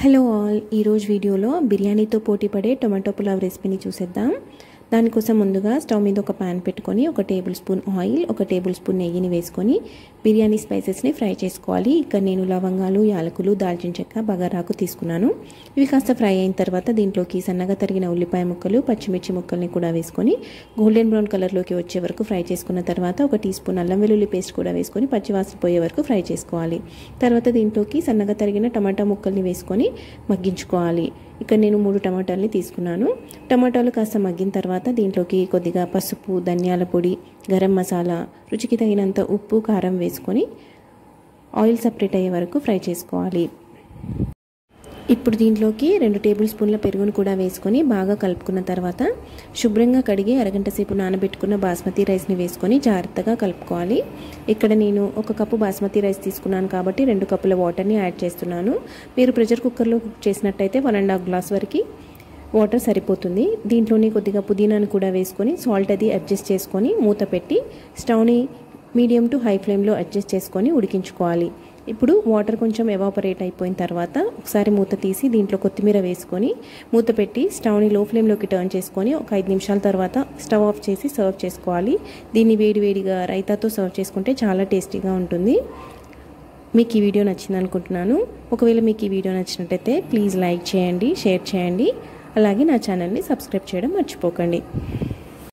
Hello all ఈరోజు వీడియోలో బిర్యానీతో పోటీ పడే టొమాటో పులావ్ రెసిపీని చూసేద్దాం. దానికోసం ముందుగా స్టవ్ మీద ఒక పాన్ పెట్టుకొని 1 table spoon oil 1 table spoon నెయ్యిని వేసుకొని బిర్యానీ స్పైసెస్ని ఫ్రై చేసుకోవాలి. ఇక్కడ నేను లవంగాలు, యాలకులు, దాల్చిన చెక్క, బగారాకు తీసుకున్నాను. ఇవి కాస్త ఫ్రై అయిన తర్వాత దీంట్లోకి సన్నగా తరిగిన ఉల్లిపాయ ముక్కలు, పచ్చిమిర్చి ముక్కల్ని కూడా వేసుకొని గోల్డెన్ బ్రౌన్ కలర్లోకి వచ్చే వరకు ఫ్రై చేసుకున్న తర్వాత 1 టీ స్పూన్ అల్లం వెల్లుల్లి పేస్ట్ కూడా వేసుకొని పచ్చివాసన పోయే వరకు ఫ్రై చేసుకోవాలి. తర్వాత దీంట్లోకి సన్నగా తరిగిన టమాటా ముక్కల్ని వేసుకొని మగ్గించుకోవాలి. ఇక్కడ నేను 3 టమాటాలని తీసుకున్నాను. టమాటాలు కాస్త మగ్గిన తర్వాత దీంట్లోకి కొద్దిగా పసుపు, ధనియాల పొడి, గరం మసాలా, రుచికి తగినంత ఉప్పు, కారం వేసుకొని ఆయిల్ సపరేట్ అయ్యే వరకు ఫ్రై చేసుకోవాలి. ఇప్పుడు దీంట్లోకి 2 టేబుల్ స్పూన్ల పెరుగును కూడా వేసుకొని బాగా కలుపుకున్న తర్వాత శుభ్రంగా కడిగి అరగంట సేపు నానబెట్టుకున్న బాస్మతి రైస్ని వేసుకొని జాగ్రత్తగా కలుపుకోవాలి. ఇక్కడ నేను 1 కప్పు బాస్మతి రైస్ తీసుకున్నాను కాబట్టి 2 కప్పుల వాటర్ని యాడ్ చేస్తున్నాను. మీరు ప్రెషర్ కుక్కర్లో కుక్ చేసినట్టయితే 1.5 గ్లాస్ వరకు వాటర్ సరిపోతుంది. దీంట్లోనే కొద్దిగా పుదీనాను కూడా వేసుకొని సాల్ట్ అది అడ్జస్ట్ చేసుకొని మూత పెట్టి స్టవ్ని మీడియం టు హై ఫ్లేమ్లో అడ్జస్ట్ చేసుకొని ఉడికించుకోవాలి. ఇప్పుడు వాటర్ కొంచెం ఎవాపరేట్ అయిపోయిన తర్వాత ఒకసారి మూత తీసి దీంట్లో కొత్తిమీర వేసుకొని మూత పెట్టి స్టవ్ని లో ఫ్లేమ్లోకి టర్న్ చేసుకొని ఒక 5 నిమిషాల తర్వాత స్టవ్ ఆఫ్ చేసి సర్వ్ చేసుకోవాలి. దీన్ని వేడివేడిగా రైతాతో సర్వ్ చేసుకుంటే చాలా టేస్టీగా ఉంటుంది. మీకు ఈ వీడియో నచ్చింది అనుకుంటున్నాను. ఒకవేళ మీకు ఈ వీడియో నచ్చినట్టయితే ప్లీజ్ లైక్ చేయండి, షేర్ చేయండి, అలాగే నా ఛానల్ని సబ్స్క్రైబ్ చేయడం మర్చిపోకండి.